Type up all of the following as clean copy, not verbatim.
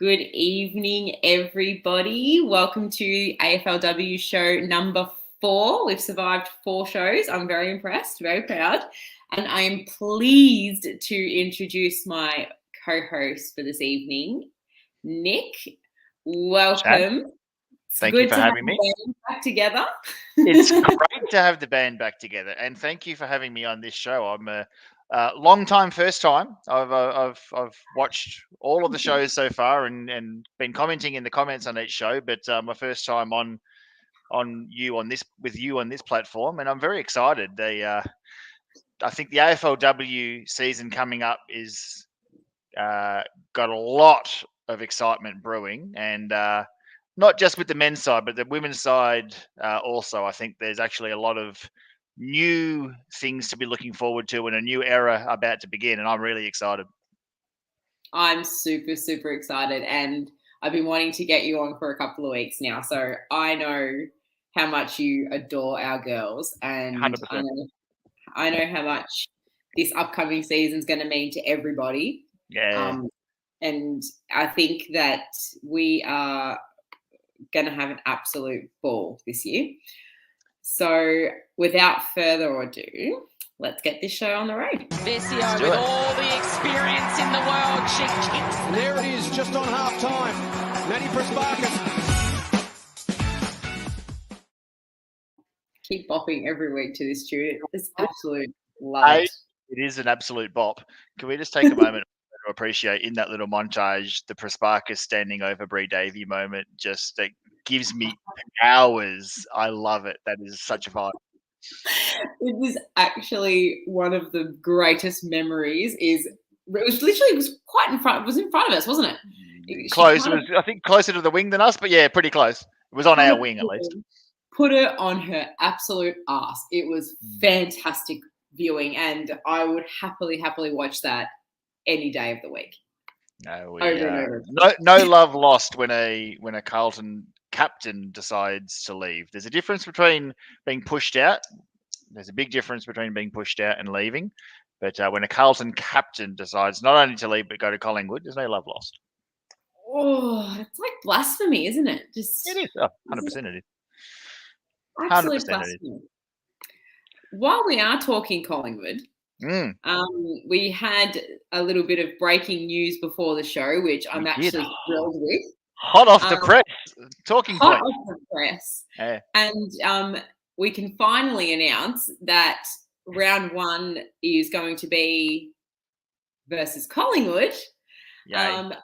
Good evening, everybody. Welcome to AFLW show number 4. We've survived 4 shows. I'm very impressed, very proud. And I am pleased to introduce my co-host for this evening, Nick. Welcome. Thank you for having me. Back together. It's great to have the band back together, and thank you for having me on this show. I'm a long time, first time. I've watched all of the shows so far and been commenting in the comments on each show, but my first time on this platform, and I'm very excited. I think the AFLW season coming up is got a lot of excitement brewing, and not just with the men's side, but the women's side also. I think there's actually a lot of new things to be looking forward to and a new era about to begin, and I'm really excited. I'm super, super excited, and I've been wanting to get you on for a couple of weeks now, so I know how much you adore our girls, and 100%. I know how much this upcoming season is going to mean to everybody. Yeah. And I think that we are going to have an absolute ball this year. So without further ado, let's get this show on the road. Vesio with all the experience in the world. She kicks. And there it is, just on half time. Maddie Prasparkas. Keep bopping every week to this tune. It's absolute love it. It is an absolute bop. Can we just take a moment to appreciate in that little montage the Prasparkas standing over Bree Davey moment? Just that gives me hours. I love it. That is such a vibe. It is actually one of the greatest memories. It was quite in front. It was in front of us, wasn't it? Close. It was, I think, closer to the wing than us, but yeah, pretty close. It was on our wing at least. Put her on her absolute ass. It was fantastic viewing, and I would happily watch that any day of the week. No, no love lost when a Carlton captain decides to leave. There's a difference between being pushed out. There's a big difference between being pushed out and leaving. But when a Carlton captain decides not only to leave but go to Collingwood, there's no love lost. Oh, it's like blasphemy, isn't it? It is. 100% it is. Absolute blasphemy. While we are talking Collingwood, we had a little bit of breaking news before the show, which I'm actually thrilled with. Hot off the press. Talking point. Hot off the press. Yeah. And we can finally announce that round 1 is going to be versus Collingwood at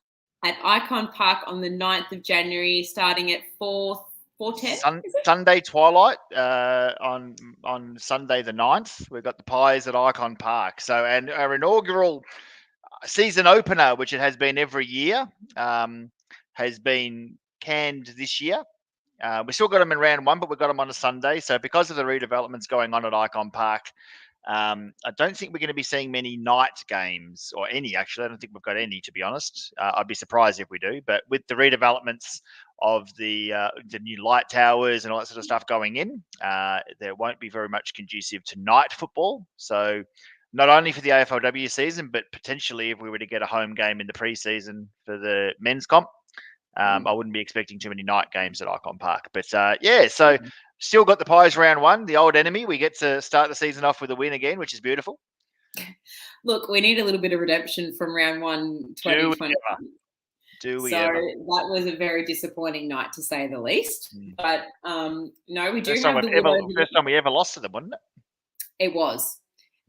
Icon Park on the 9th of January, starting at 4:10. Sunday twilight on Sunday the 9th. We've got the Pies at Icon Park. So, and our inaugural season opener, which it has been every year, has been canned this year. We still got them in round 1, but we've got them on a Sunday. So because of the redevelopments going on at Icon Park, I don't think we're going to be seeing many night games, or any, actually. I don't think we've got any, to be honest. I'd be surprised if we do. But with the redevelopments of the new light towers and all that sort of stuff going in, there won't be very much conducive to night football. So not only for the AFLW season, but potentially if we were to get a home game in the pre-season for the men's comp, I wouldn't be expecting too many night games at Icon Park. But so still got the Pies round 1, the old enemy. We get to start the season off with a win again, which is beautiful. Look, we need a little bit of redemption from round 1 2020. Do we so ever? That was a very disappointing night, to say the least. But no, we do first have first time we ever lost to them, wasn't it? It was,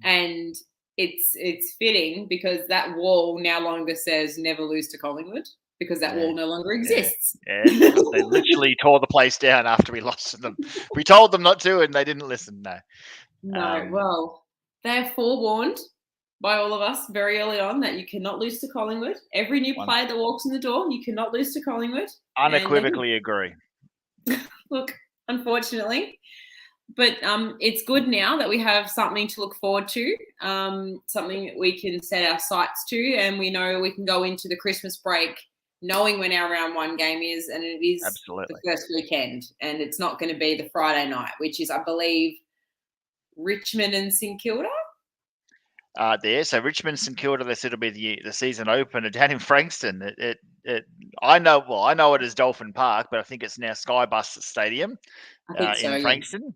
and it's fitting because that wall no longer says "never lose to Collingwood," because that wall no longer exists. Yeah, they literally tore the place down after we lost to them. We told them not to, and they didn't listen. No. Well, they're forewarned by all of us very early on that you cannot lose to Collingwood. Every new player that walks in the door, you cannot lose to Collingwood. Unequivocally agree. Look, unfortunately. But it's good now that we have something to look forward to, something that we can set our sights to, and we know we can go into the Christmas break knowing when our round 1 game is, and it is the first weekend, and it's not going to be the Friday night, which is, I believe, Richmond and St Kilda. So Richmond, St Kilda, they said it'll be the season opener down in Frankston. I know it as Dolphin Park, but I think it's now Skybus Stadium I think so. in Yeah. Frankston.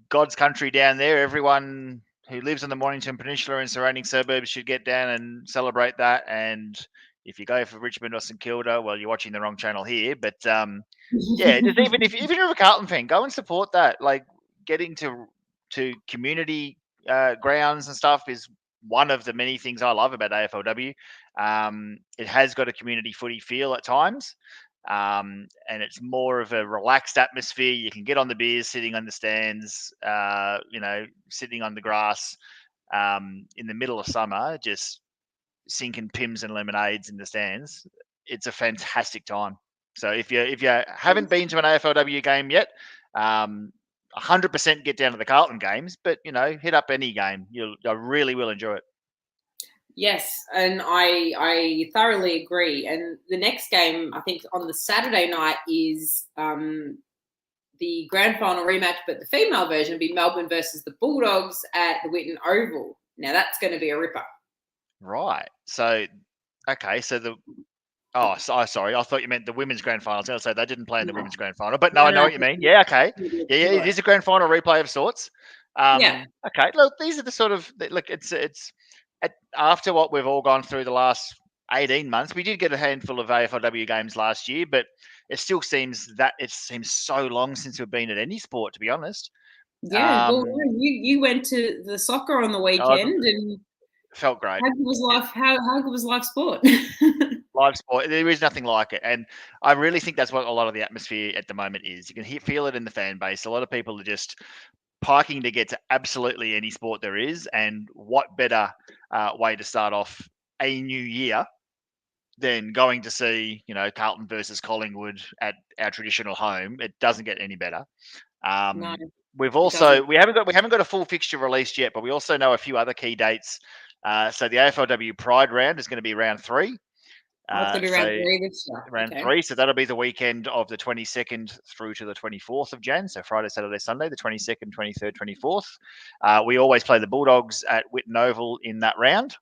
God's country down there. Everyone who lives on the Mornington Peninsula and surrounding suburbs should get down and celebrate that. And if you go for Richmond or St Kilda, well, you're watching the wrong channel here. But yeah, just even if you're a Carlton fan, go and support that. Like getting to community grounds and stuff is one of the many things I love about AFLW. It has got a community footy feel at times. And it's more of a relaxed atmosphere. You can get on the beers, sitting on the stands, sitting on the grass in the middle of summer, just sinking pims and lemonades in the stands. It's a fantastic time. So if you haven't been to an AFLW game yet, 100% get down to the Carlton games, but hit up any game. I really will enjoy it. Yes, and I thoroughly agree. And the next game, I think on the Saturday night, is the grand final rematch, but the female version will be Melbourne versus the Bulldogs at the Whitten Oval. Now that's going to be a ripper. Right. So, okay. So sorry. I thought you meant the women's grand final. I was going to say they didn't play in the women's grand final, but no, I know what you mean. Yeah. Okay. Yeah. It is a grand final replay of sorts. Yeah. Okay. Look, these are the sort of it's after what we've all gone through the last 18 months. We did get a handful of AFLW games last year, but it still seems so long since we've been at any sport, to be honest. Yeah. Well, you went to the soccer on the weekend and felt great. How good was live? How good was live sport? Live sport, there is nothing like it, and I really think that's what a lot of the atmosphere at the moment is. You can feel it in the fan base. A lot of people are just piking to get to absolutely any sport there is, and what better way to start off a new year than going to see Carlton versus Collingwood at our traditional home. It doesn't get any better. No, we haven't got a full fixture released yet, but we also know a few other key dates. So the AFLW Pride round is going to be round 3. It's going to be round 3 this year. Round 3, so that'll be the weekend of the 22nd through to the 24th of Jan. So Friday, Saturday, Sunday, the 22nd, 23rd, 24th. We always play the Bulldogs at Whitten Oval in that round.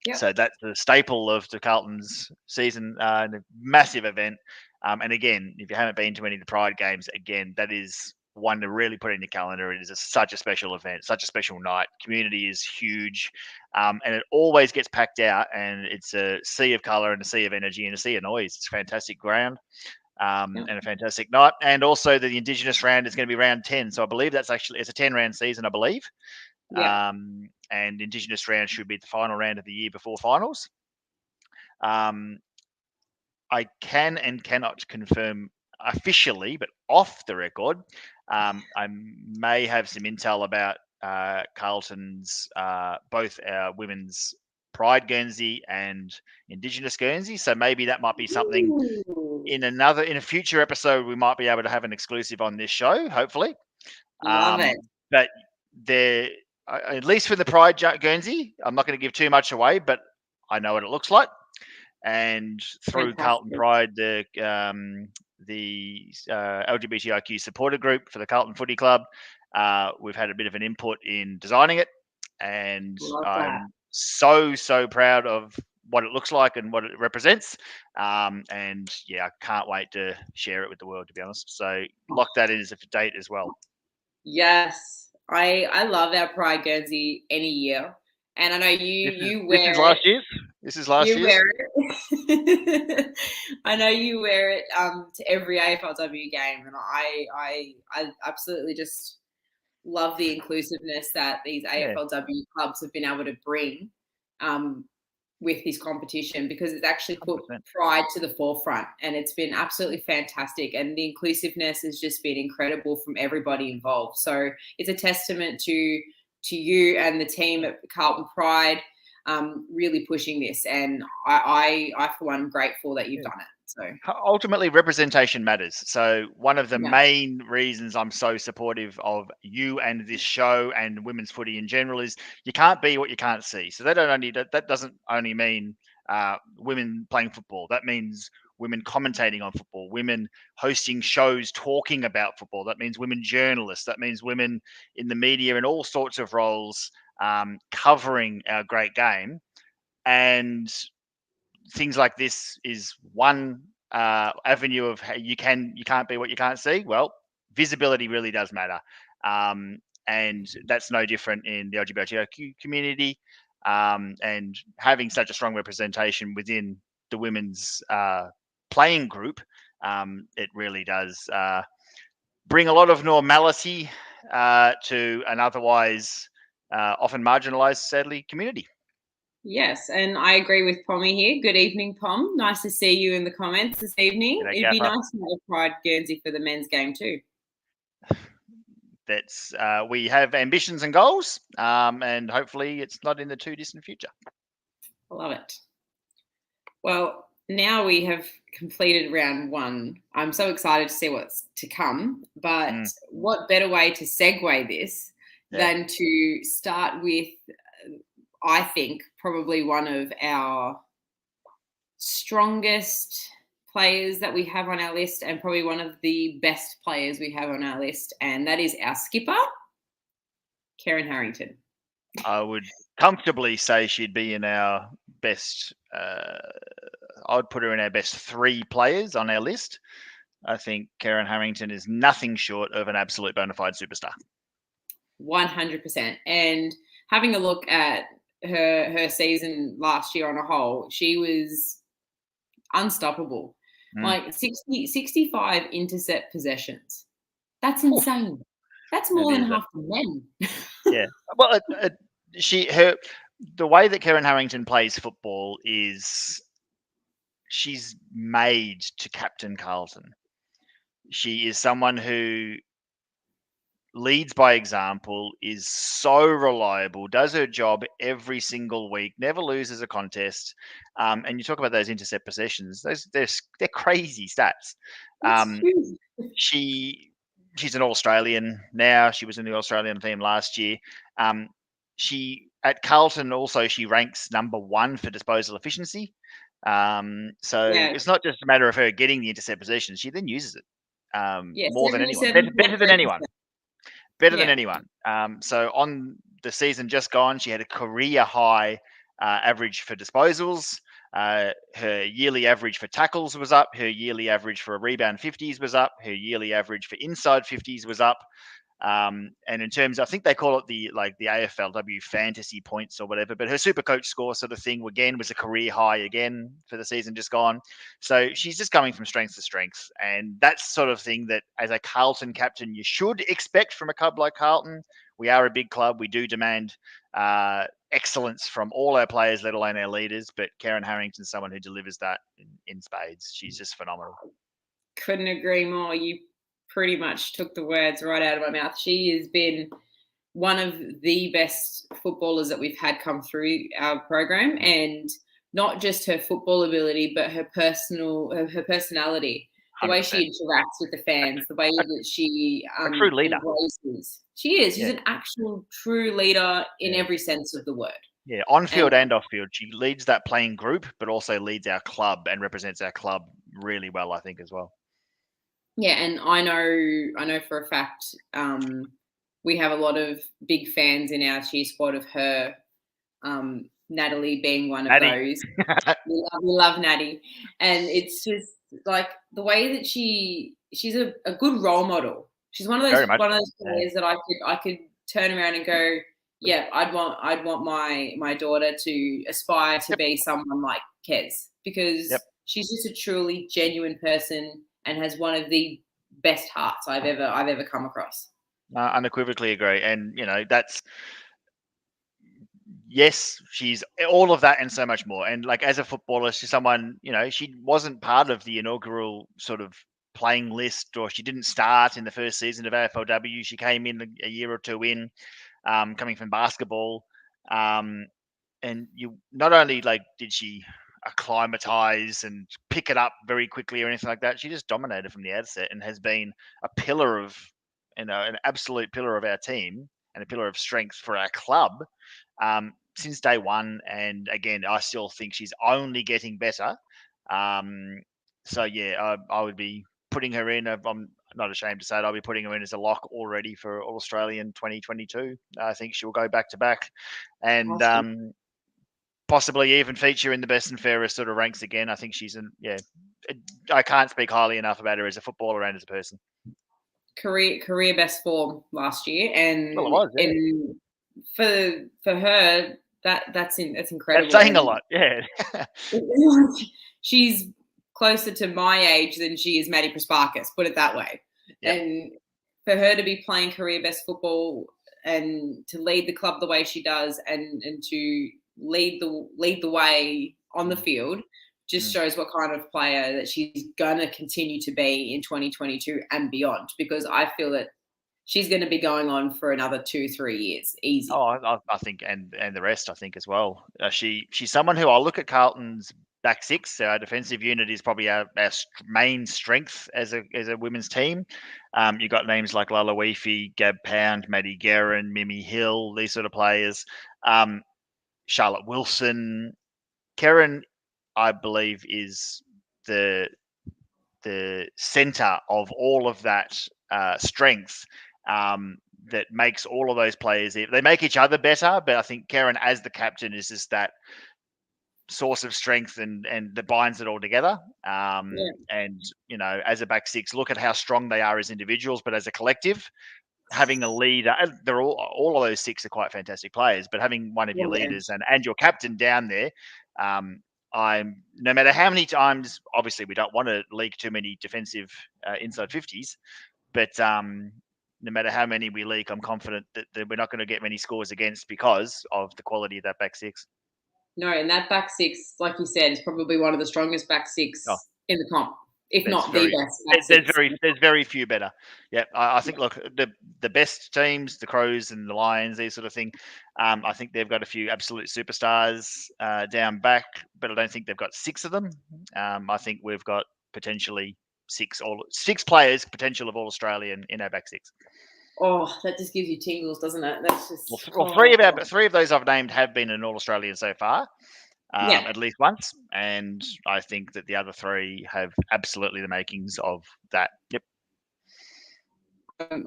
Yep. So that's the staple of the Carlton's season, a massive event. And again, if you haven't been to any of the Pride games, again, that is one to really put in your calendar. It is such a special event, such a special night. Community is huge, and it always gets packed out, and it's a sea of colour and a sea of energy and a sea of noise. It's a fantastic ground and a fantastic night. And also the indigenous round is going to be round 10. So I believe it's a 10-round season, I believe. Yeah. And indigenous round should be the final round of the year before finals. I can and cannot confirm officially, but off the record, I may have some intel about Carlton's both our women's Pride Guernsey and Indigenous Guernsey. So maybe that might be something in a future episode we might be able to have an exclusive on this show, hopefully. Love it. But there, at least for the Pride Guernsey, I'm not going to give too much away, but I know what it looks like. And through Carlton Pride, the LGBTIQ supporter group for the Carlton Footy Club, we've had a bit of an input in designing it, and I'm so proud of what it looks like and what it represents. And yeah, I can't wait to share it with the world, to be honest. So lock that in as a date as well. Yes, I love our Pride Guernsey any year. And I know you wear it. This is last year's? This is last year's? You wear it. I know you wear it to every AFLW game. And I absolutely just love the inclusiveness that these AFLW clubs have been able to bring with this competition, because it's actually put 100%. Pride to the forefront, and it's been absolutely fantastic. And the inclusiveness has just been incredible from everybody involved. So it's a testament to you and the team at Carlton Pride really pushing this, and I for one am grateful that you've done it. So ultimately representation matters. So one of the main reasons I'm so supportive of you and this show and women's footy in general is you can't be what you can't see. So that doesn't only mean women playing football. That means women commentating on football, women hosting shows talking about football. That means women journalists. That means women in the media in all sorts of roles covering our great game. And things like this is one avenue of how you can't be what you can't see. Well, visibility really does matter. And that's no different in the LGBTQ community. And having such a strong representation within the women's playing group, it really does bring a lot of normality to an otherwise often marginalized, sadly, community. Yes, and I agree with Pommy here. Good evening, Pom. Nice to see you in the comments this evening. G'day, It'd be Gaffer. nice to have a Pride Guernsey for the men's game too. That's we have ambitions and goals, and hopefully it's not in the too distant future. I love it. Well, now we have completed round one. I'm so excited to see what's to come, but what better way to segue this than to start with, I think, probably one of our strongest players that we have on our list and probably one of the best players we have on our list, and that is our skipper, Kerryn Harrington. I would comfortably say she'd be in our best. I would put her in our best 3 players on our list. I think Kerryn Harrington is nothing short of an absolute bona fide superstar. 100%. And having a look at her season last year on a whole, she was unstoppable. Like 65 intercept possessions. That's insane. That's more than half the men. Yeah. Well, the way that Kerryn Harrington plays football is she's made to captain Carlton. She is someone who leads by example, is so reliable, does her job every single week, never loses a contest. And you talk about those intercept possessions; they're crazy stats. She's an All-Australian now. She was in the Australian team last year. She at Carlton also she ranks number 1 for disposal efficiency. It's not just a matter of her getting the intercept possessions; she then uses it more than anyone, better than anyone. Better than anyone. So on the season just gone, she had a career high average for disposals. Her yearly average for tackles was up. Her yearly average for a rebound 50s was up. Her yearly average for inside 50s was up. And in terms, I think they call it the AFLW fantasy points or whatever, but her super coach score sort of thing again was a career high again for the season just gone. So she's just coming from strength to strength, and that's sort of thing that as a Carlton captain you should expect from a club like Carlton. We are a big club. We do demand excellence from all our players, let alone our leaders. But Kerryn Harrington's someone who delivers that in spades. She's just phenomenal. Couldn't agree more. You pretty much took the words right out of my mouth. She has been one of the best footballers that we've had come through our program, and not just her football ability, but her personality, the 100%. Way she interacts with the fans, the way that she a true leader. Embraces. She is. She's an actual true leader in every sense of the word. Yeah, on field and off field, she leads that playing group, but also leads our club and represents our club really well, I think, as well. Yeah, and I know for a fact we have a lot of big fans in our cheer squad of her, Natalie being one of those. we love Natty. And it's just like the way that she's a good role model. She's one of those players that I could turn around and go, yeah, I'd want my daughter to aspire to be someone like Kez, because she's just a truly genuine person and has one of the best hearts I've ever come across. Unequivocally agree. And, that's, yes, she's all of that and so much more. And like as a footballer, she's someone, she wasn't part of the inaugural sort of playing list, or she didn't start in the first season of AFLW. She came in a year or two in, coming from basketball. And you not only did she acclimatize and pick it up very quickly or anything like that, she just dominated from the outset and has been a pillar of, an absolute pillar of our team and a pillar of strength for our club since day one. And again, I still think she's only getting better. So yeah, I would be putting her in. I'm not ashamed to say it. I'll be putting her in as a lock already for All Australian 2022. I think she'll go back to back, and awesome. possibly even feature in the best and fairest sort of ranks again. I think she's I can't speak highly enough about her as a footballer and as a person. Career best form last year, and Well, it was, yeah. and for her that's incredible. That's saying a lot, yeah. She's closer to my age than she is Maddie Prasparkas, put it that way. Yep. And for her to be playing career best football and to lead the club the way she does, and to lead the way on the field, just shows what kind of player that she's going to continue to be in 2022 and beyond, because I feel that she's going to be going on for another 2-3 years. Easy. Oh, I think, and the rest, I think, as well. She's someone who I look at Carlton's back six. Our defensive unit is probably our main strength as a women's team. You've got names like Lala Weefy, Gab Pound, Maddie Kerryn, Mimi Hill, these sort of players. Charlotte Wilson. Kerryn, I believe, is the center of all of that strength that makes all of those players. They make each other better, but I think Kerryn, as the captain, is just that source of strength and that binds it all together. And as a back six, look at how strong they are as individuals, but as a collective, having a leader, they're all of those six are quite fantastic players, but having one of your leaders and your captain down there, I'm no matter how many times, obviously we don't want to leak too many defensive inside 50s, but no matter how many we leak, I'm confident that we're not going to get many scores against because of the quality of that back six. No, and that back six, like you said, is probably one of the strongest back six in the comp, if not the best back six. There's very few better. Yeah, I think, look, the best teams, the Crows and the Lions, these sort of thing, I think they've got a few absolute superstars down back, but I don't think they've got six of them. I think we've got potentially six players potential of all Australian in our back six. Oh, that just gives you tingles, doesn't it? That's just three of those I've named have been an All Australian so far, at least once, and I think that the other three have absolutely the makings of that. Yep.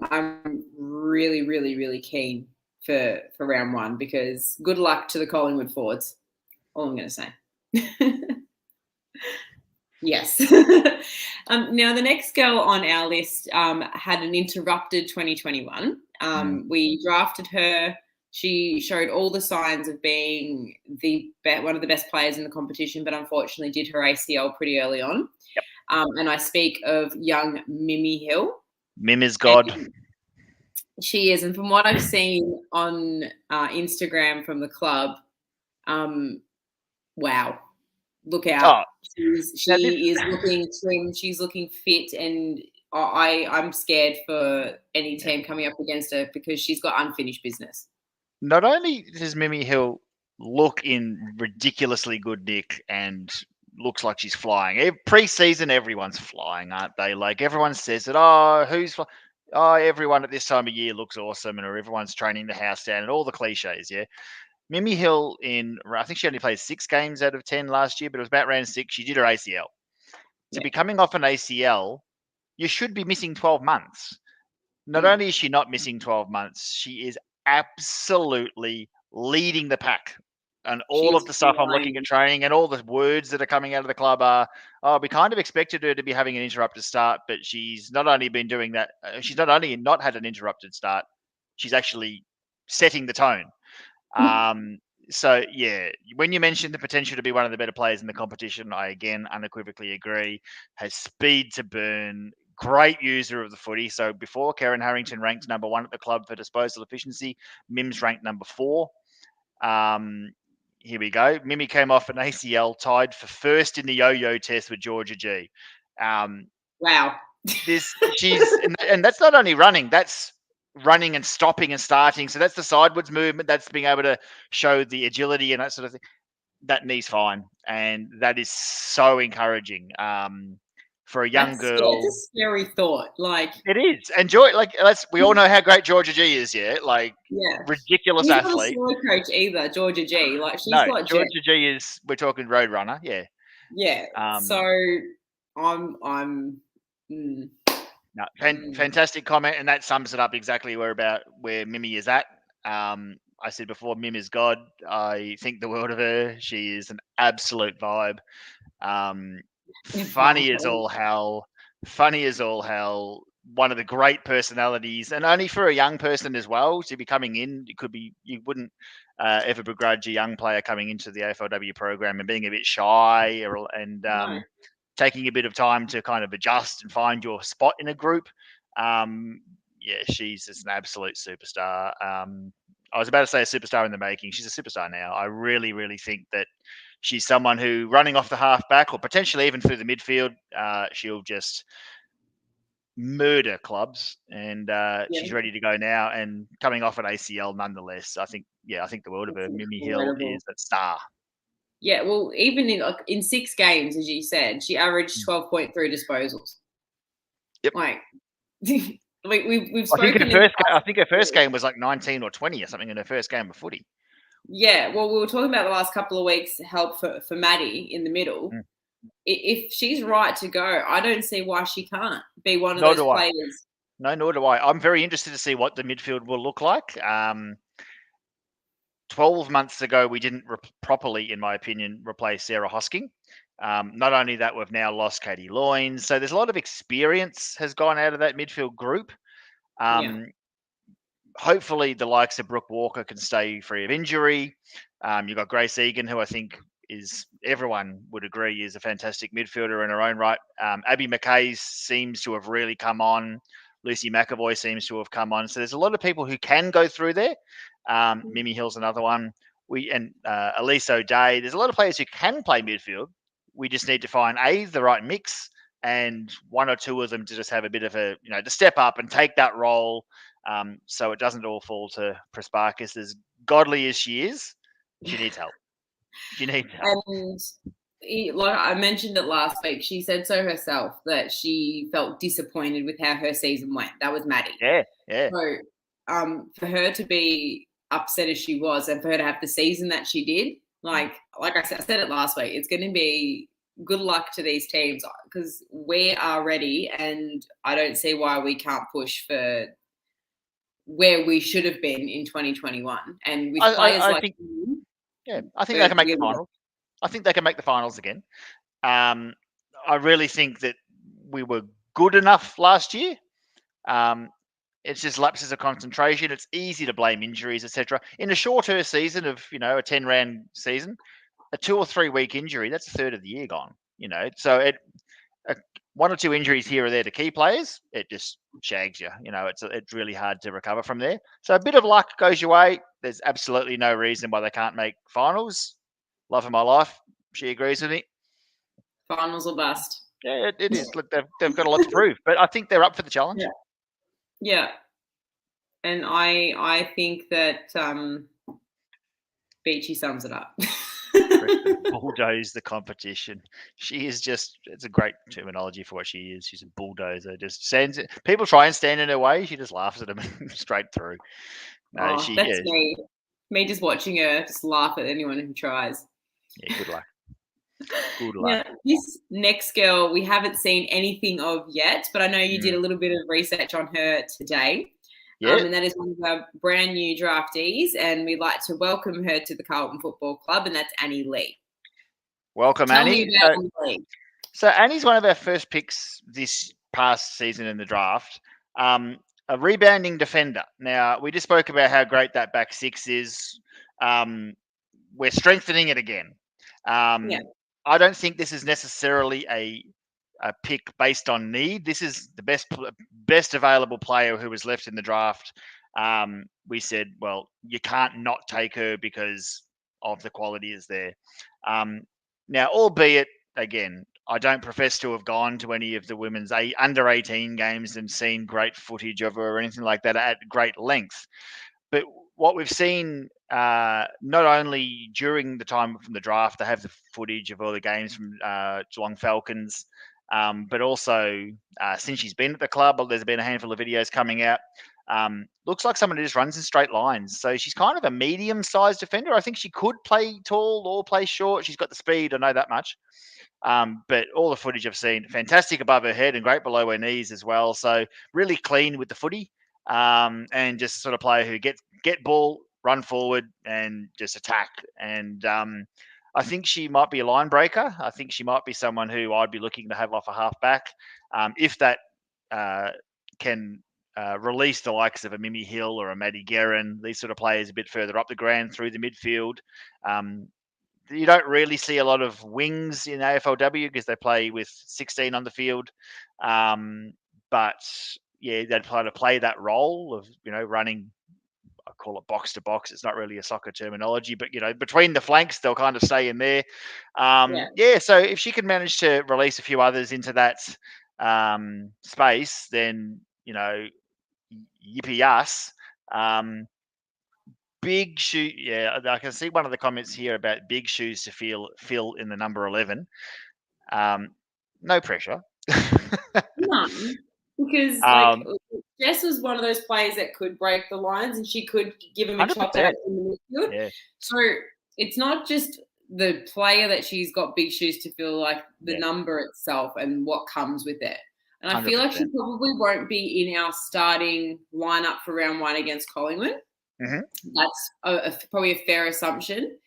I'm really, really, really keen for round one, because good luck to the Collingwood forwards. All I'm going to say. Yes. Now, the next girl on our list had an interrupted 2021. We drafted her. She showed all the signs of being one of the best players in the competition, but unfortunately did her ACL pretty early on. Yep. And I speak of young Mimi Hill. Mim is God. And she is. And from what I've seen on Instagram from the club, wow. Look out. She is looking trim. She's looking fit. And I'm scared for any team coming up against her, because she's got unfinished business. Not only does Mimi Hill look in ridiculously good nick and looks like she's flying. Pre-season, everyone's flying, aren't they? Like, everyone says that, everyone at this time of year looks awesome, and everyone's training the house down, and all the cliches, yeah. Mimi Hill, I think she only played 6 games out of 10 last year, but it was about round 6. She did her ACL. To be coming off an ACL, you should be missing 12 months. Not only is she not missing 12 months, she is absolutely leading the pack. And all of the stuff I'm looking at training and all the words that are coming out of the club are, we kind of expected her to be having an interrupted start, but she's not only been doing that, she's not only not had an interrupted start, she's actually setting the tone. So, yeah, when you mentioned the potential to be one of the better players in the competition, I again unequivocally agree. Has speed to burn, great user of the footy. So before, Kerryn Harrington ranked number 1 at the club for disposal efficiency. Mim's ranked number 4. Here we go. Mimi came off an ACL, tied for first in the yo-yo test with Georgia G. Wow. And that's not only running, that's running and stopping and starting. So that's the sideways movement. That's being able to show the agility and that sort of thing. That knee's fine. And that is so encouraging. For a young girl. It's a scary thought. Like, it is. And we all know how great Georgia G is, yeah? Like, ridiculous athlete. She's not a slow coach either, Georgia G. Like, she's like Georgia G is, we're talking road runner, yeah. Yeah. So fantastic comment, and that sums it up exactly where Mimi is at. I said before, Mim is God. I think the world of her. She is an absolute vibe. Funny as all hell. Funny as all hell. One of the great personalities, and only for a young person as well to be coming in. It could be you wouldn't ever begrudge a young player coming into the AFLW program and being a bit shy and taking a bit of time to kind of adjust and find your spot in a group. Yeah, she's just an absolute superstar. I was about to say a superstar in the making. She's a superstar now. I really, really think that she's someone who, running off the halfback or potentially even through the midfield, she'll just murder clubs. And she's ready to go now. And coming off an ACL, nonetheless, I think the world of her. Mimi Hill is a star. Yeah, well, even in 6 games, as you said, she averaged 12.3 disposals. Yep. Like, we've spoken. I think her first game was like 19 or 20 or something in her first game of footy. Yeah, well, we were talking about the last couple of weeks help for Maddie in the middle. If she's right to go, I don't see why she can't be one of those players. No, nor do I. I'm very interested to see what the midfield will look like. 12 months ago, we didn't properly, in my opinion, replace Sarah Hosking. Not only that, we've now lost Katie Loynes. So there's a lot of experience has gone out of that midfield group. Hopefully the likes of Brooke Walker can stay free of injury. You've got Grace Egan, who I think everyone would agree is a fantastic midfielder in her own right. Abby McKay seems to have really come on. Lucy McEvoy seems to have come on. So there's a lot of people who can go through there. Mimi Hill's another one. Elise O'Day. There's a lot of players who can play midfield. We just need to find the right mix and one or two of them to just have a bit of to step up and take that role. So it doesn't all fall to Prasparkas. As godly as she is, she needs help. And like I mentioned it last week, she said so herself that she felt disappointed with how her season went. That was Maddie. Yeah. So for her to be upset as she was and for her to have the season that she did, like I said it last week, it's going to be good luck to these teams because we are ready and I don't see why we can't push for where we should have been in 2021. And with players I think they can make the finals. I think they can make the finals again. I really think that we were good enough last year. It's just lapses of concentration. It's easy to blame injuries, etc. In a shorter season of, a 10-round season, a 2 or 3 week injury, that's a third of the year gone. So 1 or 2 injuries here or there to key players, it just shags you. It's really hard to recover from there. So a bit of luck goes your way. There's absolutely no reason why they can't make finals. Love of my life. She agrees with me. Finals or bust. Yeah, it is. Look, they've got a lot to prove, but I think they're up for the challenge. Yeah. And I think that Beachy sums it up. Bulldoze the competition. She is it's a great terminology for what she is. She's a bulldozer. Just sends it. People try and stand in her way. She just laughs at them straight through. No, that's me. Me just watching her just laugh at anyone who tries. Yeah, good luck. Good luck. Now, this next girl we haven't seen anything of yet, but I know you did a little bit of research on her today. Yeah. And that is one of our brand new draftees, and we'd like to welcome her to the Carlton Football Club, and that's Annie Lee. Welcome, Tell Annie. Me about Annie Lee. So Annie's one of our first picks this past season in the draft. A rebounding defender. Now, we just spoke about how great that back six is. We're strengthening it again. I don't think this is necessarily a pick based on need. This is the best available player who was left in the draft. We said, well, you can't not take her because of the quality is there. Now, albeit, again, I don't profess to have gone to any of the women's under 18 games and seen great footage of her or anything like that at great length. But what we've seen, not only during the time from the draft, they have the footage of all the games from Geelong Falcons, but also since she's been at the club, there's been a handful of videos coming out. Looks like someone who just runs in straight lines. So she's kind of a medium-sized defender. I think she could play tall or play short. She's got the speed, I know that much. But all the footage I've seen, fantastic above her head and great below her knees as well. So really clean with the footy, and just sort of player who get ball, run forward and just attack. And I think she might be a line breaker. I think she might be someone who I'd be looking to have off a half back. If that can release the likes of a Mimi Hill or a Maddie Kerryn, these sort of players a bit further up the ground through the midfield. You don't really see a lot of wings in AFLW because they play with 16 on the field. But yeah, they'd try to play that role of, running, I call it box to box. It's not really a soccer terminology, but, between the flanks, they'll kind of stay in there. So if she can manage to release a few others into that space, then, yippee us. Big shoe. Yeah, I can see one of the comments here about big shoes to fill in the number 11. No pressure. None, because Jess was one of those players that could break the lines and she could give him a chop 100%. out in the midfield. Yeah. So it's not just the player that she's got big shoes to fill, like the number itself and what comes with it. And I feel like she 100%. probably won't be in our starting lineup for round 1 against Collingwood. Mm-hmm. That's probably a fair assumption.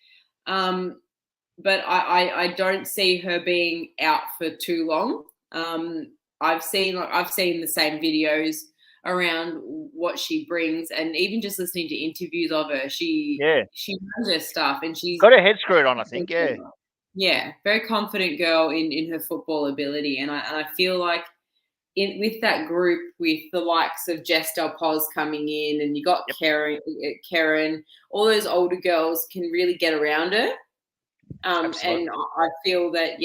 But I don't see her being out for too long. I've seen the same videos around what she brings, and even just listening to interviews of her, she knows her stuff, and she's got her head screwed on, I think. Yeah, very confident girl in her football ability, and I feel like with that group, with the likes of Jess Del Pos coming in, and you got Kerryn, all those older girls can really get around her. And I feel that,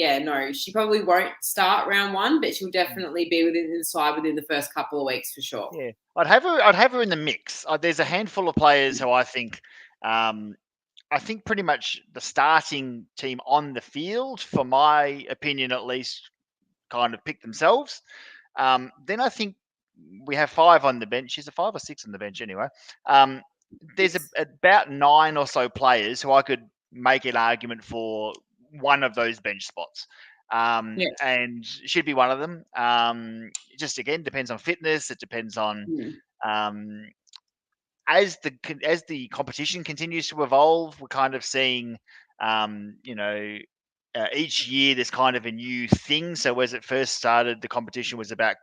she probably won't start round 1, but she'll definitely be within the first couple of weeks for sure. Yeah, I'd have her in the mix. There's a handful of players who I think pretty much the starting team on the field, for my opinion at least, kind of pick themselves. Then I think we have 5 on the bench. Is it 5 or 6 on the bench anyway? There's about 9 or so players who I could make an argument for one of those bench spots. And she'd be one of them. Just again, depends on fitness. It depends on as the competition continues to evolve. We're kind of seeing, each year there's kind of a new thing. So as it first started, the competition was about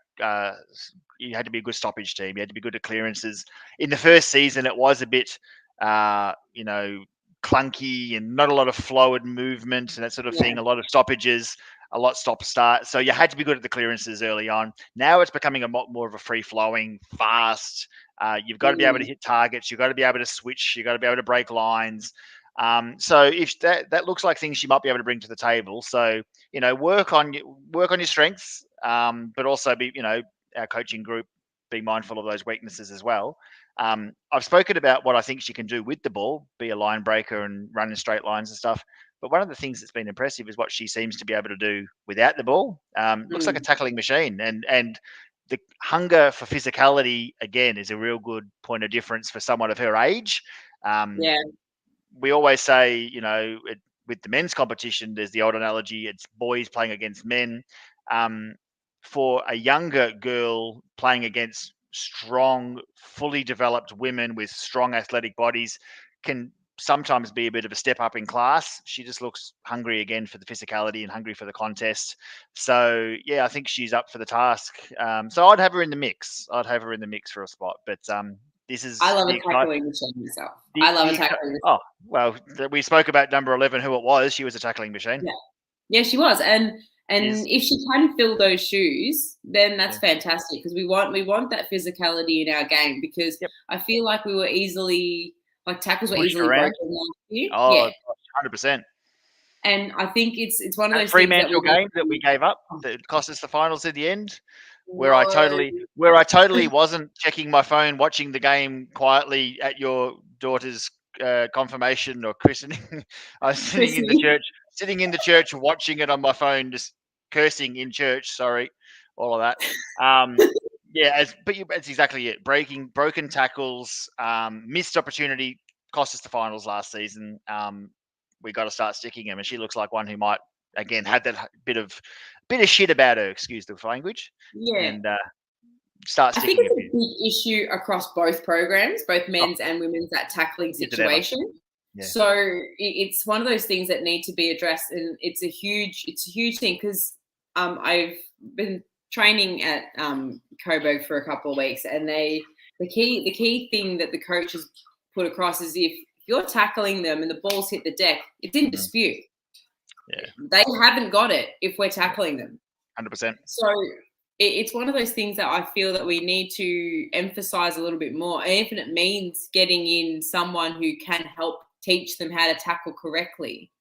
you had to be a good stoppage team. You had to be good at clearances. In the first season, it was a bit, clunky and not a lot of flow and movement and that sort of thing. A lot of stoppages, a lot stop-start. So you had to be good at the clearances early on. Now it's becoming a lot more of a free-flowing, fast. You've got to be able to hit targets. You've got to be able to switch. You've got to be able to break lines. So if that looks like things you might be able to bring to the table. So, work on your strengths, but also be, our coaching group, be mindful of those weaknesses as well. I've spoken about what I think she can do with the ball, be a line breaker and run in straight lines and stuff. But one of the things that's been impressive is what she seems to be able to do without the ball. Looks like a tackling machine, and the hunger for physicality again is a real good point of difference for someone of her age. We always say, with the men's competition, there's the old analogy: it's boys playing against men. For a younger girl playing against strong, fully developed women with strong athletic bodies can sometimes be a bit of a step up in class. She just looks hungry again for the physicality and hungry for the contest. So, I think she's up for the task. So I'd have her in the mix. For a spot. But this is... I love a tackling machine myself. I love a tackling machine. Oh, well, we spoke about number 11, who it was. She was a tackling machine. Yeah, she was. And if she can fill those shoes, then that's fantastic, because we want that physicality in our game, because I feel like we were easily... tackles were easily broken last year. Oh, 100%. And I think it's one of those Fremantle game that we gave up that cost us the finals at the end, where I totally wasn't checking my phone, watching the game quietly at your daughter's confirmation or christening. I was sitting in the church, watching it on my phone, just cursing in church. Sorry, all of that. That's exactly it. Broken tackles, missed opportunity, cost us the finals last season. We got to start sticking him, and she looks like one who might again have that bit of shit about her. Excuse the language. Yeah. And start I think sticking it's a a few. big issue across both programs, both men's and women's, that tackling Is it ever? situation. Yeah. So it's one of those things that need to be addressed, and it's a huge thing because I've been training at Coburg for a couple of weeks, and the key thing that the coaches put across is if you're tackling them and the balls hit the deck, it's in dispute. Yeah. They haven't got it if we're tackling them. 100%. So it's one of those things that I feel that we need to emphasize a little bit more. And if it means getting in someone who can help teach them how to tackle correctly,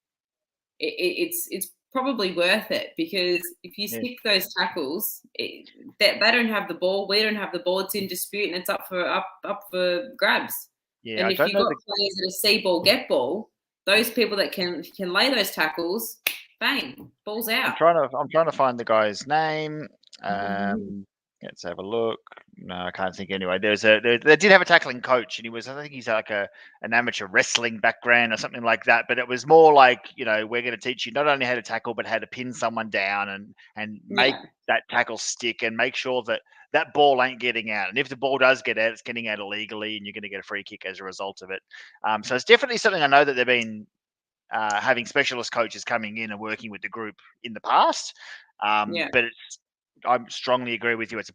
it's probably worth it, because if you stick those tackles, they don't have the ball, we don't have the ball, it's in dispute, and it's up for grabs. Yeah, and I if don't you've know got players that are see ball, get ball, those people that can lay those tackles, bang, ball's out. I'm trying to find the guy's name. Let's have a look. No, I can't think anyway. They did have a tackling coach, and I think he's like an amateur wrestling background or something like that. But it was more like, we're going to teach you not only how to tackle, but how to pin someone down and make that tackle stick, and make sure that ball ain't getting out. And if the ball does get out, it's getting out illegally, and you're going to get a free kick as a result of it. So it's definitely something I know that they've been having specialist coaches coming in and working with the group in the past. But I strongly agree with you. It's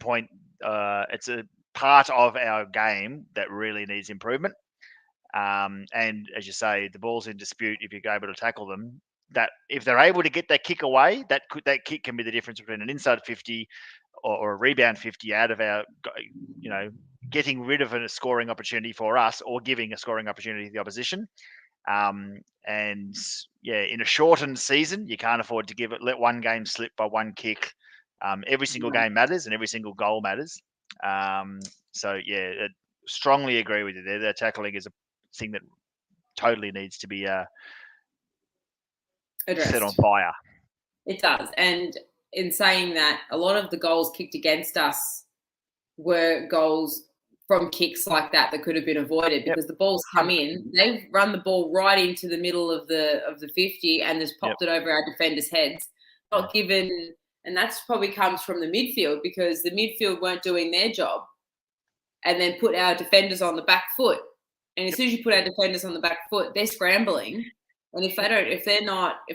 it's a part of our game that really needs improvement. And as you say, the ball's in dispute. If you're able to tackle them, that if they're able to get that kick away, that kick can be the difference between an inside 50 or a rebound 50 out of our, getting rid of a scoring opportunity for us or giving a scoring opportunity to the opposition. In a shortened season, you can't afford to let one game slip by one kick. Every single game matters, and every single goal matters. Strongly agree with you there. The tackling is a thing that totally needs to be set on fire. It does. And in saying that, a lot of the goals kicked against us were goals from kicks like that could have been avoided, because the ball's come in, they've run the ball right into the middle of the 50 and just popped it over our defenders' heads. Not given, and that's probably comes from the midfield, because the midfield weren't doing their job, and then put our defenders on the back foot. And as soon as you put our defenders on the back foot, they're scrambling. And if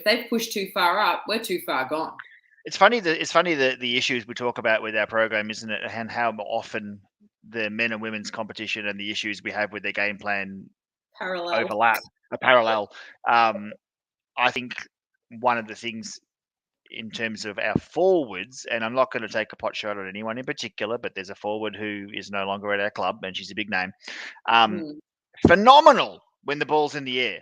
they've pushed too far up, we're too far gone. It's funny that the issues we talk about with our program, isn't it, and how often the men and women's competition and the issues we have with their game plan parallel. I think one of the things in terms of our forwards, and I'm not going to take a pot shot at anyone in particular, but there's a forward who is no longer at our club, and she's a big name. Phenomenal when the ball's in the air.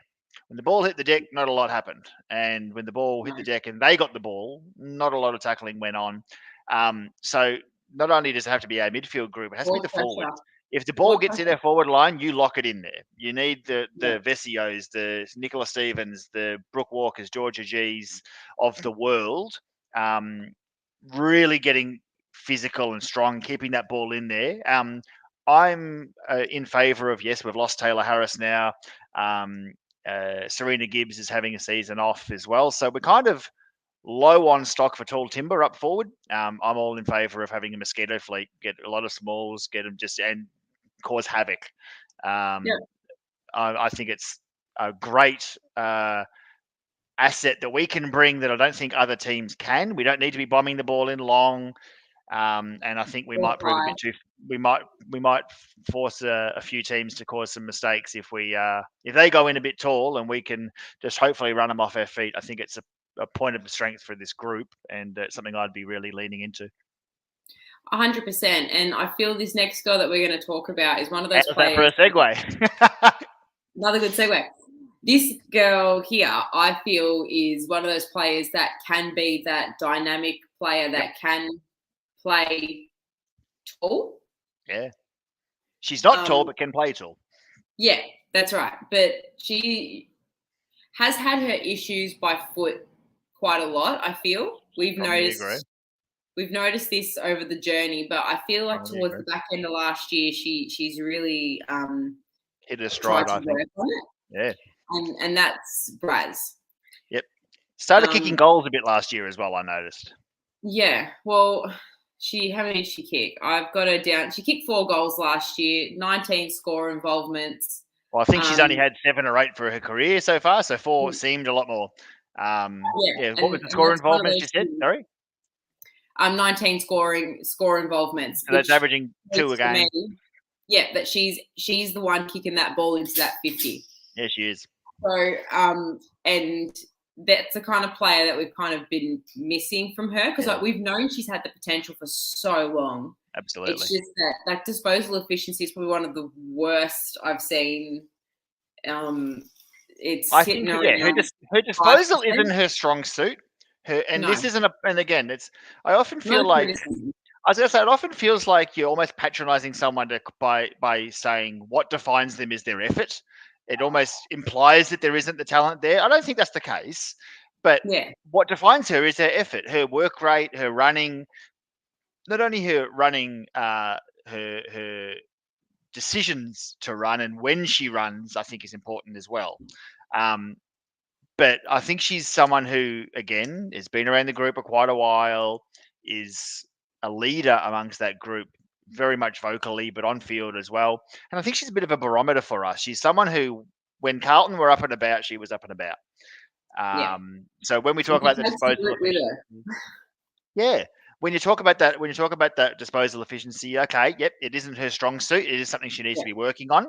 When the ball hit the deck, not a lot happened. And when the ball hit the deck and they got the ball, not a lot of tackling went on. So not only does it have to be our midfield group, it has to be the forward. If the ball gets in our forward line, you lock it in there. You need the Vessios, the Nicola Stevens, the Brooke Walkers, Georgia G's of the world, really getting physical and strong, keeping that ball in there. I'm in favour of, yes, we've lost Taylor Harris now. Serena Gibbs is having a season off as well. So we're kind of low on stock for tall timber up forward. I'm all in favour of having a mosquito fleet, get a lot of smalls, get them and cause havoc. I think it's a great asset that we can bring that I don't think other teams can. We don't need to be bombing the ball in long. And I think we might prove a bit too. We might force a few teams to cause some mistakes if they go in a bit tall, and we can just hopefully run them off our feet. I think it's a point of strength for this group, and it's something I'd be really leaning into. 100%. And I feel this next girl that we're going to talk about is one of those players. That for a segue. Another good segue. This girl here, I feel, is one of those players that can be that dynamic player that can play tall. Yeah. She's not tall, but can play tall. Yeah, that's right. But she has had her issues by foot quite a lot, I feel. We've noticed this over the journey, but I feel like towards the back end of last year, she's really hit her stride, I think. Yeah. And that's Braz. Yep. Started kicking goals a bit last year as well, I noticed. Yeah. Well, How many did she kick? I've got her down. She kicked 4 goals last year, 19 score involvements. Well, I think she's only had 7 or 8 for her career so far, so 4 seemed a lot more. What was the score involvement you said? Sorry? 19 score involvements. So that's averaging 2 a game. Yeah, but she's the one kicking that ball into that 50. Yeah, she is. So, and that's the kind of player that we've kind of been missing from her because we've known she's had the potential for so long. Absolutely. It's just that disposal efficiency is probably one of the worst I've seen. I think her disposal isn't her strong suit. This isn't I often feel like as I say, it often feels like you're almost patronising someone by saying what defines them is their effort. It almost implies that there isn't the talent there. I don't think that's the case, but what defines her is her effort, her work rate, her running. Not only her running, her decisions to run and when she runs, I think is important as well. But I think she's someone who, again, has been around the group for quite a while, is a leader amongst that group, very much vocally, but on field as well. And I think she's a bit of a barometer for us. She's someone who, when Carlton were up and about, she was up and about. So when we talk about the disposal efficiency, when you talk about that disposal efficiency, it isn't her strong suit. It is something she needs to be working on.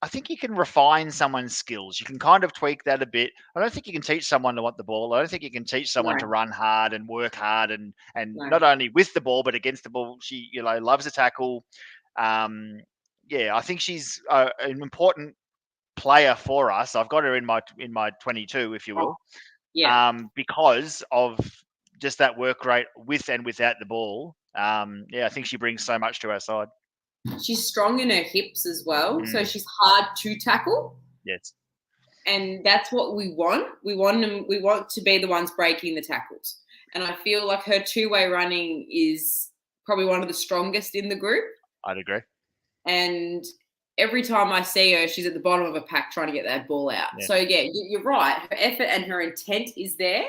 I think you can refine someone's skills. You can kind of tweak that a bit. I don't think you can teach someone to want the ball. I don't think you can teach someone to run hard and work hard and not only with the ball but against the ball. She loves a tackle. I think she's an important player for us. I've got her in my 22, if you will. Because of just that work rate with and without the ball. I think she brings so much to our side. She's strong in her hips as well, so she's hard to tackle. Yes, and that's what we want. We want to be the ones breaking the tackles, and I feel like her two-way running is probably one of the strongest in the group. I'd agree. And every time I see her, she's at the bottom of a pack trying to get that ball out. Yeah. So you're right. Her effort and her intent is there.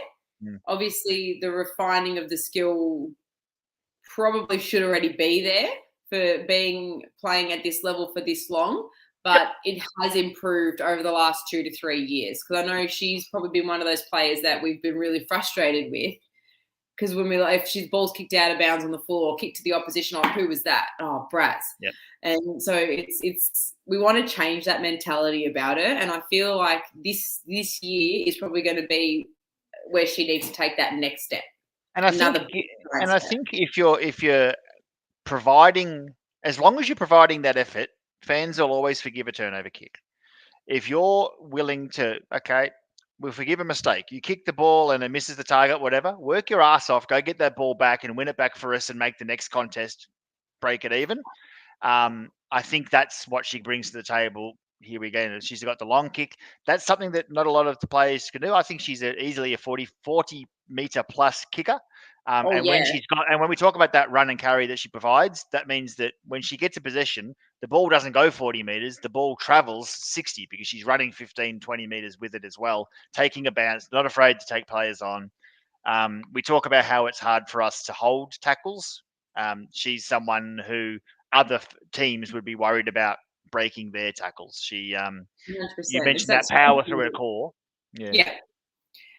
Obviously, the refining of the skill probably should already be there for playing at this level for this long, but it has improved over the last 2 to 3 years. Because I know she's probably been one of those players that we've been really frustrated with. Because when if she's balls kicked out of bounds on the floor or kicked to the opposition, who was that? Oh, Braz. Yep. And so it's we want to change that mentality about her, and I feel like this year is probably going to be where she needs to take that next step. And I think if you're providing, as long as you're providing that effort, fans will always forgive a turnover kick. If you're willing to, we'll forgive a mistake. You kick the ball and it misses the target, whatever. Work your ass off. Go get that ball back and win it back for us and make the next contest break it even. I think that's what she brings to the table. Here we go. She's got the long kick. That's something that not a lot of the players can do. I think she's easily a 40 meter plus kicker. When we talk about that run and carry that she provides, that means that when she gets a possession, the ball doesn't go 40 meters, the ball travels 60 because she's running 15, 20 meters with it as well, taking a bounce, not afraid to take players on. We talk about how it's hard for us to hold tackles. She's someone who other teams would be worried about breaking their tackles. You mentioned that power through her core. Yeah.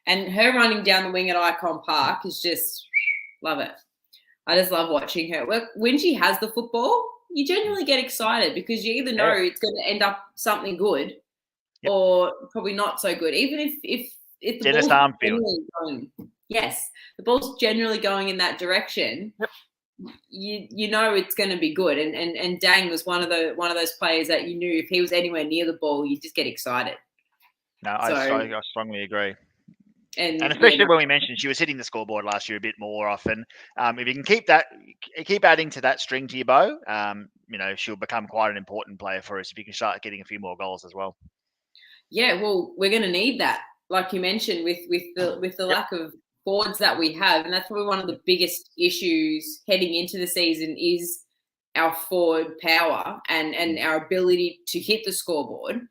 And her running down the wing at Icon Park is just love it. I just love watching her. When she has the football, you genuinely get excited because you either know it's going to end up something good or probably not so good. Even if the Dennis ball's Armfield. The ball's generally going in that direction. Yep. You know it's going to be good. And Dang was one of those players that you knew if he was anywhere near the ball, you just get excited. No, I strongly agree. And especially when we mentioned she was hitting the scoreboard last year a bit more often. If you can keep adding to that string to your bow, she'll become quite an important player for us if you can start getting a few more goals as well. Yeah, well, we're going to need that, like you mentioned, with the lack of forwards that we have, and that's probably one of the biggest issues heading into the season is our forward power and our ability to hit the scoreboard.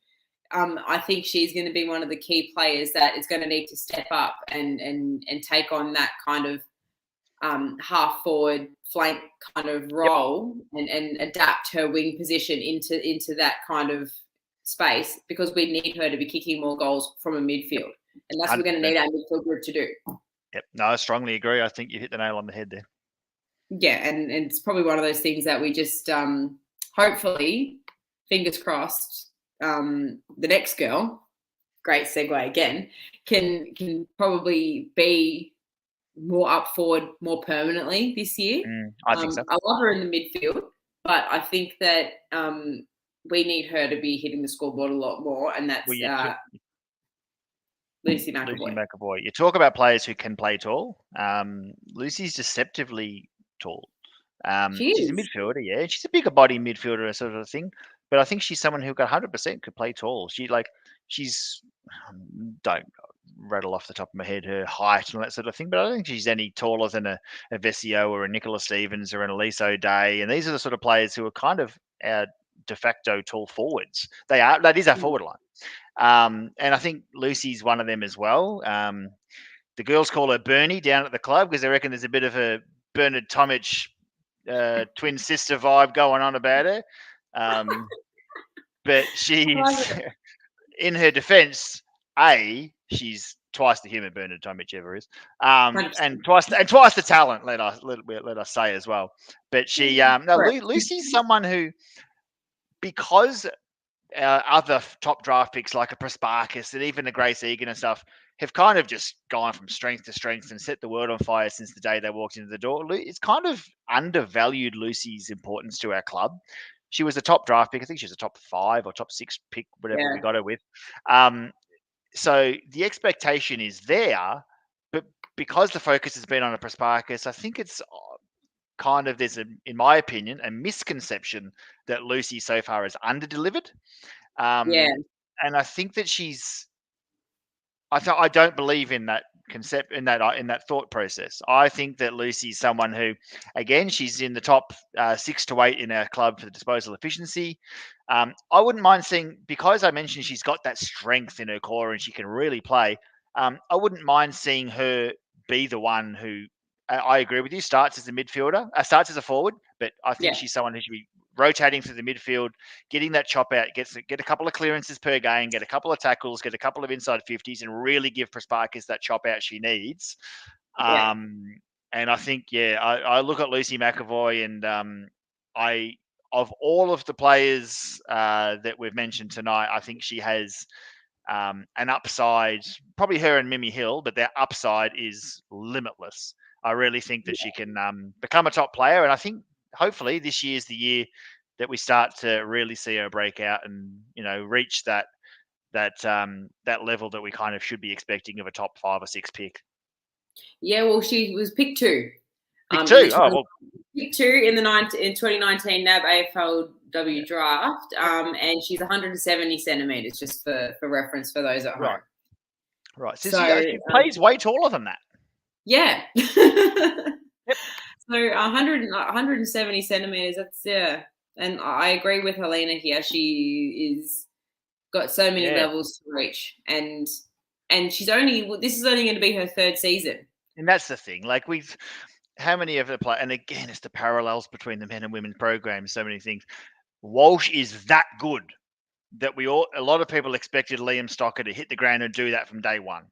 I think she's going to be one of the key players that is going to need to step up and take on that kind of half forward flank kind of role and adapt her wing position into that kind of space, because we need her to be kicking more goals from a midfield, and that's what we're going to need our midfield group to do. Yep, no, I strongly agree. I think you hit the nail on the head there. Yeah, and it's probably one of those things that we just hopefully, fingers crossed, the next girl, great segue again, can probably be more up forward more permanently this year. I think so. I love her in the midfield, but I think that we need her to be hitting the scoreboard a lot more, and that's Lucy McEvoy. Lucy McEvoy. You talk about players who can play tall. Lucy's deceptively tall. She's a midfielder, yeah. She's a bigger body midfielder, sort of thing. But I think she's someone who got 100% could play tall. She's don't rattle off the top of my head her height and all that sort of thing, but I don't think she's any taller than a Vesio or a Nicola Stevens or an Elise O'Day. And these are the sort of players who are kind of our de facto tall forwards. That is our forward line. And I think Lucy's one of them as well. The girls call her Bernie down at the club because they reckon there's a bit of a Bernard Tomic twin sister vibe going on about her. But she's, in her defence, she's twice the human Bernard Tomic ever is, and twice the talent. Let us say as well. But she, Lucy's someone who, because other top draft picks like a Prasparkas and even a Grace Egan and stuff have kind of just gone from strength to strength and set the world on fire since the day they walked into the door. It's kind of undervalued Lucy's importance to our club. She was a top draft pick. I think she was a top 5 or top 6 pick, whatever we got her with. So the expectation is there, but because the focus has been on a Prasparkas, I think it's kind of, in my opinion, a misconception that Lucy so far has under-delivered. And I think that I don't believe in that concept, in that thought process. I think that Lucy's someone who, again, she's in the top 6 to 8 in our club for the disposal efficiency. I wouldn't mind seeing, because I mentioned she's got that strength in her core and she can really play. I wouldn't mind seeing her be the one who, I agree with you, starts as a midfielder, starts as a forward, but I think she's someone who should be rotating through the midfield, getting that chop out, get a couple of clearances per game, get a couple of tackles, get a couple of inside 50s, and really give Prasparkas that chop out she needs. And I think, I look at Lucy McEvoy, and of all of the players that we've mentioned tonight, I think she has an upside, probably her and Mimi Hill, but their upside is limitless. I really think that she can become a top player, and I think hopefully this year's the year that we start to really see her break out and reach that level that we kind of should be expecting of a top 5 or 6 pick. Yeah, well, she was pick 2. Pick 2. Pick 2 in 2019 NAB AFLW draft, and she's 170 centimeters, just for reference for those at home. Right. So she plays way taller than that. Yeah. Yep. So 170 centimeters. That's and I agree with Helena here. She is got so many levels to reach, and she's this is only going to be her 3rd season. And that's the thing. Like how many of the play? And again, it's the parallels between the men and women programs. So many things. Walsh is that good that a lot of people expected Liam Stocker to hit the ground and do that from day one.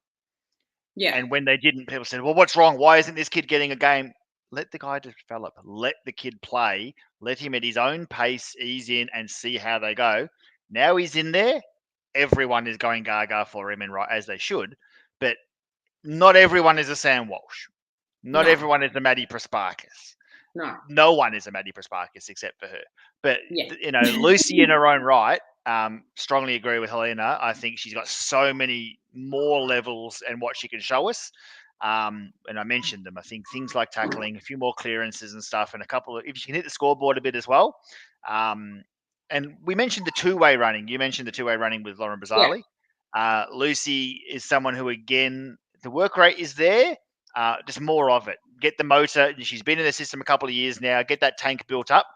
Yeah. And when they didn't, people said, well, what's wrong? Why isn't this kid getting a game? Let the guy develop. Let the kid play. Let him at his own pace ease in and see how they go. Now he's in there. Everyone is going gaga for him, and right as they should. But not everyone is a Sam Walsh. Not everyone is a Maddie Prasparkas. No one is a Maddie Prasparkas except for her. But, Lucy in her own right, strongly agree with Helena. I think she's got so many more levels and what she can show us. And I mentioned them. I think things like tackling, a few more clearances and stuff, and if she can hit the scoreboard a bit as well. And we mentioned the 2-way running. You mentioned the 2-way running with Lauren Brazzale. Yeah. Lucy is someone who, again, the work rate is there, just more of it. Get the motor. She's been in the system a couple of years now. Get that tank built up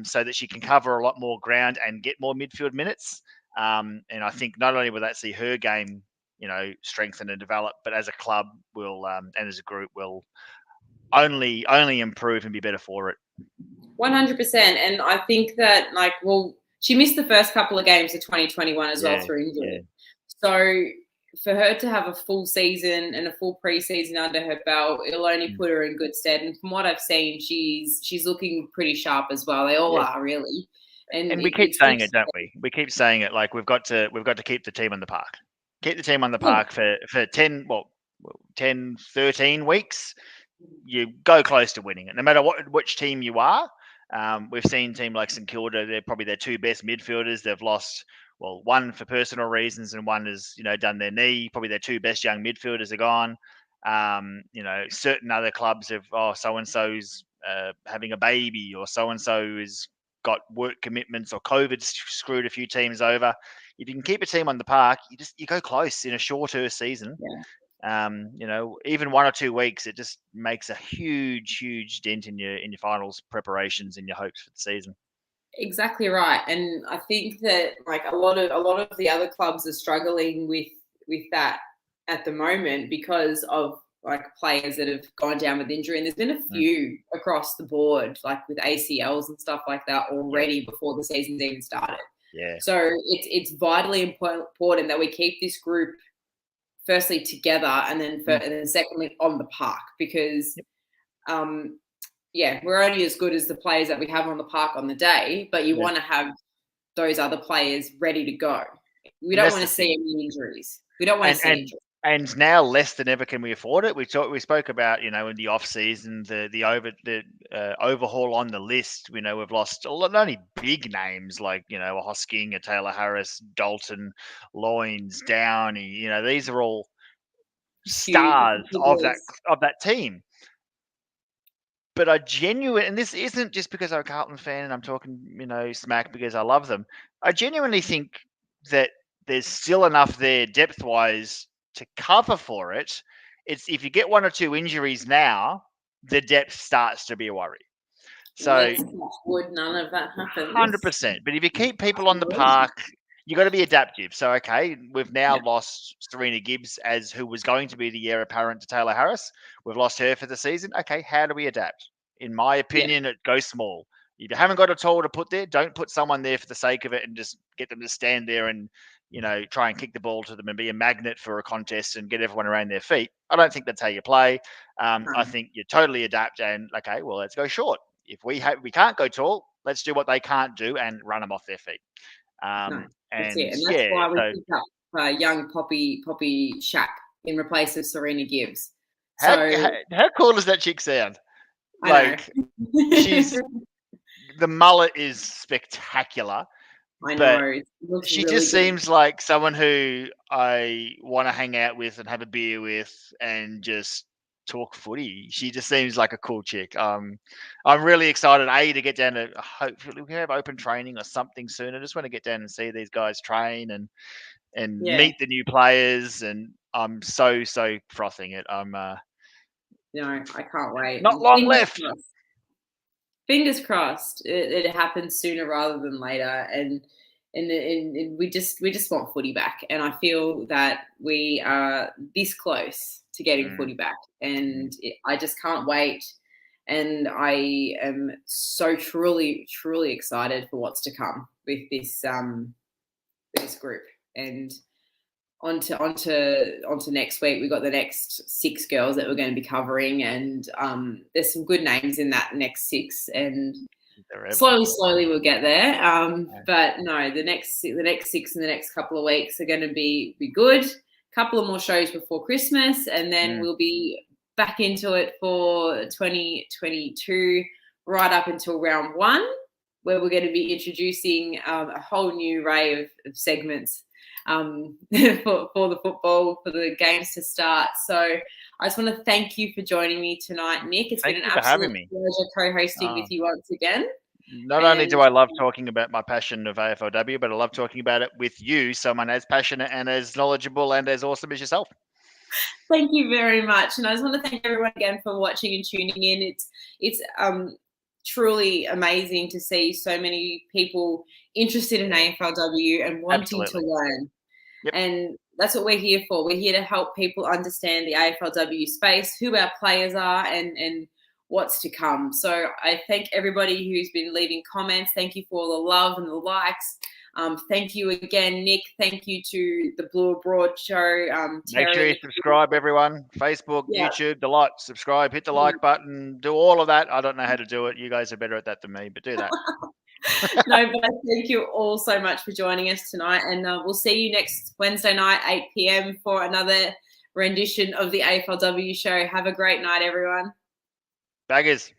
so that she can cover a lot more ground and get more midfield minutes. And I think not only will that see her game, strengthen and develop, but as a club, and as a group, will only improve and be better for it. 100%. And I think that, she missed the first couple of games of 2021 as well through injury. Yeah. So for her to have a full season and a full preseason under her belt, it'll only put her in good stead. And from what I've seen, she's looking pretty sharp as well. They all are, really. And we keep saying it, don't we? We keep saying it, like we've got to keep the team on the park. Keep the team on the park for 10, 13 weeks. You go close to winning it, no matter which team you are. We've seen a team like St Kilda, they're probably their two best midfielders. They've lost, one for personal reasons and one has, done their knee. Probably their two best young midfielders are gone. Certain other clubs have, so-and-so's having a baby, or so-and-so has got work commitments, or COVID screwed a few teams over. If you can keep a team on the park, you go close in a shorter season. Yeah. Even 1 or 2 weeks, it just makes a huge dent in your finals preparations and your hopes for the season. Exactly right. And I think that a lot of the other clubs are struggling with that at the moment because of players that have gone down with injury. And there's been a few across the board, with ACLs and stuff like that already before the season's even started. Yeah. So it's vitally important that we keep this group firstly together and then secondly on the park, because we're only as good as the players that we have on the park on the day, but you want to have those other players ready to go. We don't want to see any injuries. We don't want to see injuries. And now less than ever can we afford it. We spoke about, in the off season, the overhaul on the list. We've lost not only big names like, a Hosking, a Taylor Harris, Dalton, Loynes, Downey. These are all stars of that team. But and this isn't just because I'm a Carlton fan and I'm talking, smack because I love them. I genuinely think that there's still enough there depth-wise to cover for it. It's if you get 1 or 2 injuries now, the depth starts to be a worry. So would none of that happen? 100%. But if you keep people on the park, you got to be adaptive. So we've now lost Serena Gibbs as who was going to be the heir apparent to Taylor Harris. We've lost her for the season. Okay, how do we adapt? In my opinion, it goes small. If you haven't got a tall to put there, don't put someone there for the sake of it and just get them to stand there and try and kick the ball to them and be a magnet for a contest and get everyone around their feet. I don't think that's how you play. I think you totally adapt and let's go short. If we can't go tall, let's do what they can't do and run them off their feet. And that's why we picked up young Poppy Shack in replace of Serena Gibbs. How cool does that chick sound? She's the mullet is spectacular. I know. She just seems like someone who I want to hang out with and have a beer with and just talk footy. She just seems like a cool chick. I'm really excited, to get down to hopefully we can have open training or something soon. I just want to get down and see these guys train and meet the new players. And I'm so frothing it. No, I can't wait. Not long left. Fingers crossed it happens sooner rather than later, and we just want footy back, and I feel that we are this close to getting footy back, and I just can't wait, and I am so truly excited for what's to come with this group. And onto next week, we've got the next 6 girls that we're going to be covering, and there's some good names in that next 6, and slowly we'll get there. But no, the next 6 in the next couple of weeks are going to be good. Couple of more shows before Christmas, and then we'll be back into it for 2022 right up until round 1, where we're going to be introducing a whole new array of segments for the football, for the games to start. So I just want to thank you for joining me tonight, Nick. It's been an absolute pleasure co-hosting with you once again. Not only do I love talking about my passion of AFLW, but I love talking about it with you, someone as passionate and as knowledgeable and as awesome as yourself. Thank you very much. And I just want to thank everyone again for watching and tuning in. It's truly amazing to see so many people interested in AFLW and wanting to learn. Yep. And that's what we're here for. We're here to help people understand the AFLW space, who our players are, and what's to come. So I thank everybody who's been leaving comments. Thank you for all the love and the likes. Thank you again, Nick. Thank you to the Blue Abroad show. Make Terry. sure you subscribe, everyone. Facebook, Yeah. YouTube, the lot. Subscribe, hit the like button, do all of that. I don't know how to do it. You guys are better at that than me, but do that. No, but thank you all so much for joining us tonight. And we'll see you next Wednesday night, 8 p.m. for another rendition of the AFLW show. Have a great night, everyone. Baggers.